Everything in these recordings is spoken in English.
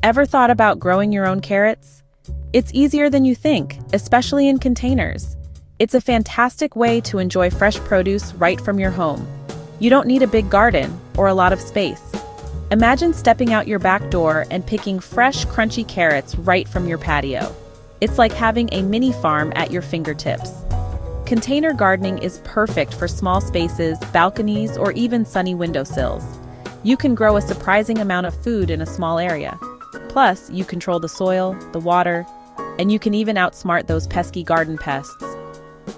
Ever thought about growing your own carrots? It's easier than you think, especially in containers. It's a fantastic way to enjoy fresh produce right from your home. You don't need a big garden or a lot of space. Imagine stepping out your back door and picking fresh, crunchy carrots right from your patio. It's like having a mini farm at your fingertips. Container gardening is perfect for small spaces, balconies, or even sunny windowsills. You can grow a surprising amount of food in a small area. Plus, you control the soil, the water, and you can even outsmart those pesky garden pests.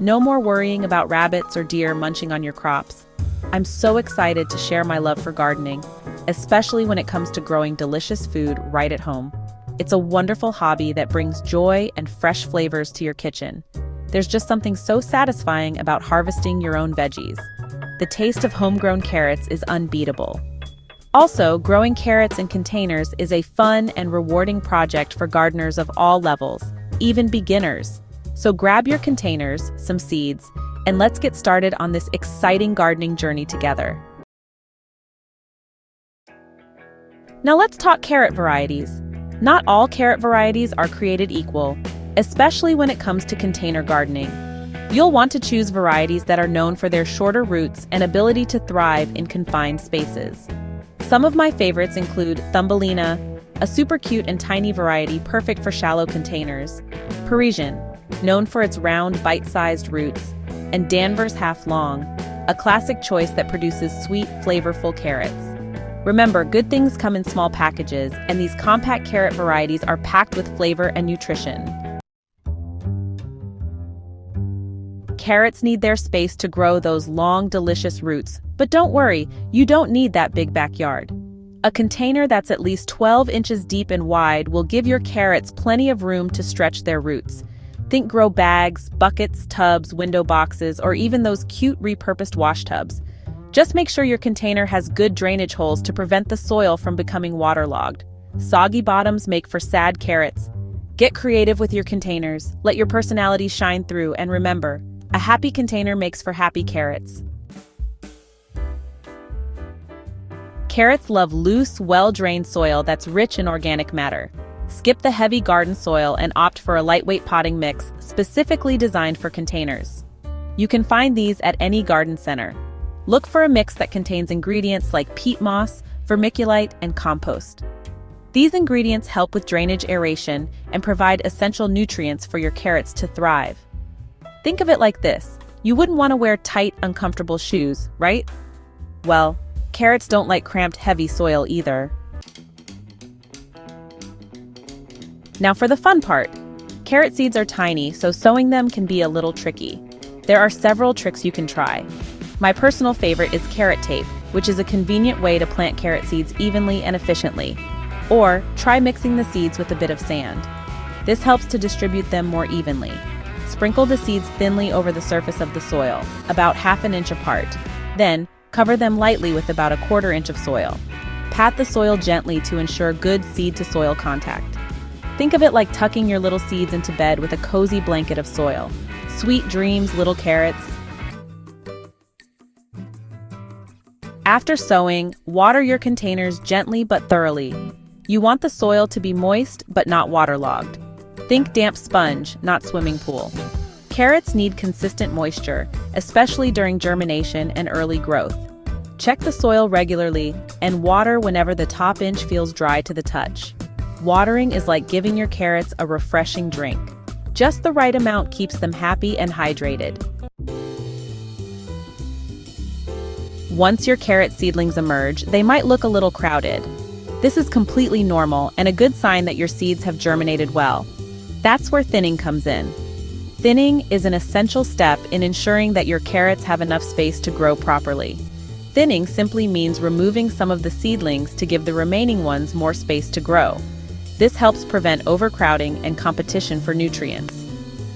No more worrying about rabbits or deer munching on your crops. I'm so excited to share my love for gardening, especially when it comes to growing delicious food right at home. It's a wonderful hobby that brings joy and fresh flavors to your kitchen. There's just something so satisfying about harvesting your own veggies. The taste of homegrown carrots is unbeatable. Also, growing carrots in containers is a fun and rewarding project for gardeners of all levels, even beginners. So grab your containers, some seeds, and let's get started on this exciting gardening journey together. Now let's talk carrot varieties. Not all carrot varieties are created equal, especially when it comes to container gardening. You'll want to choose varieties that are known for their shorter roots and ability to thrive in confined spaces. Some of my favorites include Thumbelina, a super cute and tiny variety perfect for shallow containers, Parisian, known for its round, bite-sized roots, and Danvers Half Long, a classic choice that produces sweet, flavorful carrots. Remember, good things come in small packages, and these compact carrot varieties are packed with flavor and nutrition. Carrots need their space to grow those long, delicious roots, but don't worry, you don't need that big backyard. A container that's at least 12 inches deep and wide will give your carrots plenty of room to stretch their roots. Think grow bags, buckets, tubs, window boxes, or even those cute repurposed wash tubs. Just make sure your container has good drainage holes to prevent the soil from becoming waterlogged. Soggy bottoms make for sad carrots. Get creative with your containers, let your personality shine through, and remember, a happy container makes for happy carrots. Carrots love loose, well-drained soil that's rich in organic matter. Skip the heavy garden soil and opt for a lightweight potting mix specifically designed for containers. You can find these at any garden center. Look for a mix that contains ingredients like peat moss, vermiculite, and compost. These ingredients help with drainage aeration and provide essential nutrients for your carrots to thrive. Think of it like this. You wouldn't want to wear tight, uncomfortable shoes, right? Well, carrots don't like cramped, heavy soil either. Now for the fun part. Carrot seeds are tiny, so sowing them can be a little tricky. There are several tricks you can try. My personal favorite is carrot tape, which is a convenient way to plant carrot seeds evenly and efficiently. Or try mixing the seeds with a bit of sand. This helps to distribute them more evenly. Sprinkle the seeds thinly over the surface of the soil, about ½ inch apart. Then, cover them lightly with about ¼ inch of soil. Pat the soil gently to ensure good seed-to-soil contact. Think of it like tucking your little seeds into bed with a cozy blanket of soil. Sweet dreams, little carrots. After sowing, water your containers gently but thoroughly. You want the soil to be moist but not waterlogged. Think damp sponge, not swimming pool. Carrots need consistent moisture, especially during germination and early growth. Check the soil regularly and water whenever the top inch feels dry to the touch. Watering is like giving your carrots a refreshing drink. Just the right amount keeps them happy and hydrated. Once your carrot seedlings emerge, they might look a little crowded. This is completely normal and a good sign that your seeds have germinated well. That's where thinning comes in. Thinning is an essential step in ensuring that your carrots have enough space to grow properly. Thinning simply means removing some of the seedlings to give the remaining ones more space to grow. This helps prevent overcrowding and competition for nutrients.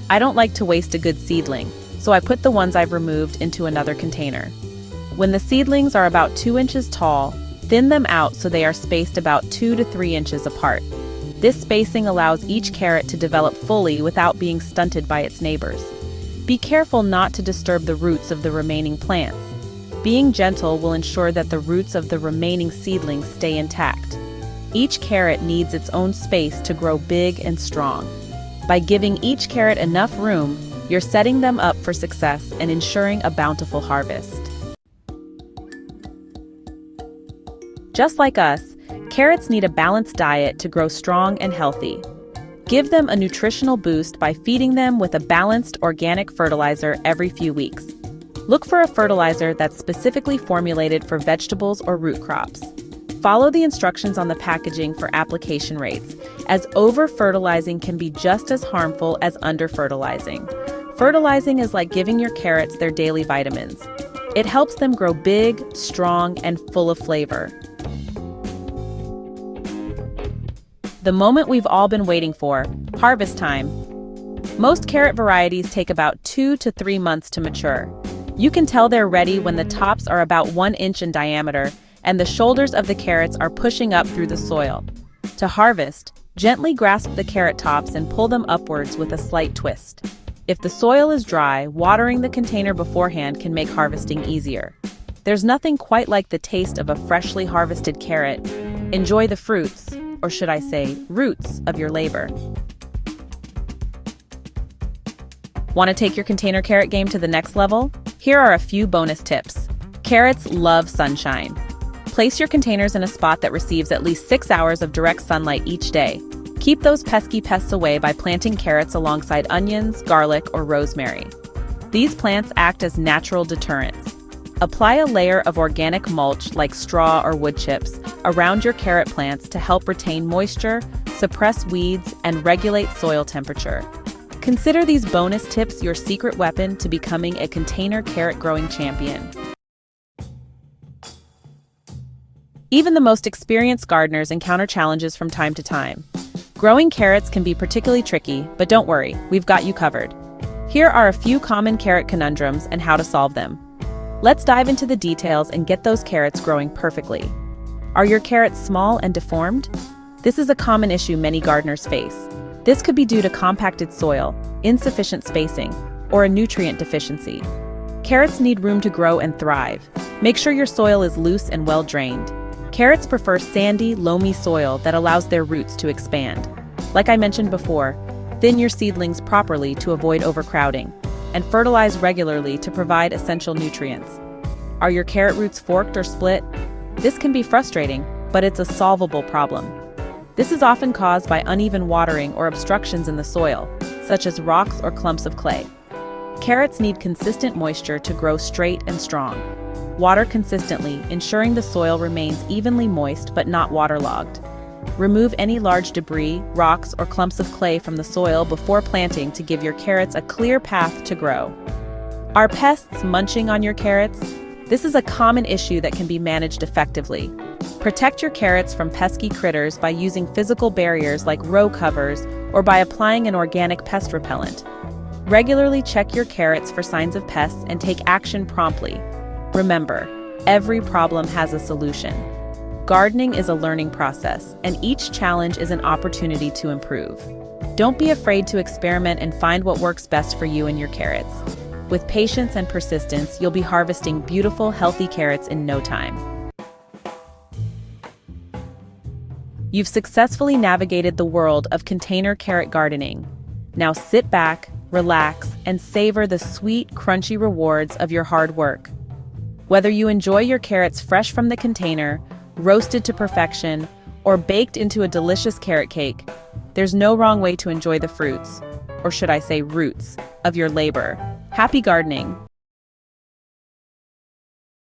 I don't like to waste a good seedling, so I put the ones I've removed into another container. When the seedlings are about 2 inches tall, thin them out so they are spaced about 2 to 3 inches apart. This spacing allows each carrot to develop fully without being stunted by its neighbors. Be careful not to disturb the roots of the remaining plants. Being gentle will ensure that the roots of the remaining seedlings stay intact. Each carrot needs its own space to grow big and strong. By giving each carrot enough room, you're setting them up for success and ensuring a bountiful harvest. Just like us, carrots need a balanced diet to grow strong and healthy. Give them a nutritional boost by feeding them with a balanced organic fertilizer every few weeks. Look for a fertilizer that's specifically formulated for vegetables or root crops. Follow the instructions on the packaging for application rates, as over-fertilizing can be just as harmful as under-fertilizing. Fertilizing is like giving your carrots their daily vitamins. It helps them grow big, strong, and full of flavor. The moment we've all been waiting for, harvest time. Most carrot varieties take about 2 to 3 months to mature. You can tell they're ready when the tops are about 1 inch in diameter and the shoulders of the carrots are pushing up through the soil. To harvest, gently grasp the carrot tops and pull them upwards with a slight twist. If the soil is dry, watering the container beforehand can make harvesting easier. There's nothing quite like the taste of a freshly harvested carrot. Enjoy the fruits, or should I say, roots of your labor. Want to take your container carrot game to the next level? Here are a few bonus tips. Carrots love sunshine. Place your containers in a spot that receives at least 6 hours of direct sunlight each day. Keep those pesky pests away by planting carrots alongside onions, garlic, or rosemary. These plants act as natural deterrents. Apply a layer of organic mulch like straw or wood chips around your carrot plants to help retain moisture, suppress weeds, and regulate soil temperature. Consider these bonus tips your secret weapon to becoming a container carrot growing champion. Even the most experienced gardeners encounter challenges from time to time. Growing carrots can be particularly tricky, but don't worry, we've got you covered. Here are a few common carrot conundrums and how to solve them. Let's dive into the details and get those carrots growing perfectly. Are your carrots small and deformed? This is a common issue many gardeners face. This could be due to compacted soil, insufficient spacing, or a nutrient deficiency. Carrots need room to grow and thrive. Make sure your soil is loose and well drained. Carrots prefer sandy, loamy soil that allows their roots to expand. Like I mentioned before, thin your seedlings properly to avoid overcrowding, and fertilize regularly to provide essential nutrients. Are your carrot roots forked or split? This can be frustrating, but it's a solvable problem. This is often caused by uneven watering or obstructions in the soil, such as rocks or clumps of clay. Carrots need consistent moisture to grow straight and strong. Water consistently, ensuring the soil remains evenly moist but not waterlogged. Remove any large debris, rocks, or clumps of clay from the soil before planting to give your carrots a clear path to grow. Are pests munching on your carrots? This is a common issue that can be managed effectively. Protect your carrots from pesky critters by using physical barriers like row covers or by applying an organic pest repellent. Regularly check your carrots for signs of pests and take action promptly. Remember, every problem has a solution. Gardening is a learning process, and each challenge is an opportunity to improve. Don't be afraid to experiment and find what works best for you and your carrots. With patience and persistence, you'll be harvesting beautiful, healthy carrots in no time. You've successfully navigated the world of container carrot gardening. Now sit back, relax, and savor the sweet, crunchy rewards of your hard work. Whether you enjoy your carrots fresh from the container, roasted to perfection, or baked into a delicious carrot cake, there's no wrong way to enjoy the fruits, or should I say roots, of your labor. Happy gardening!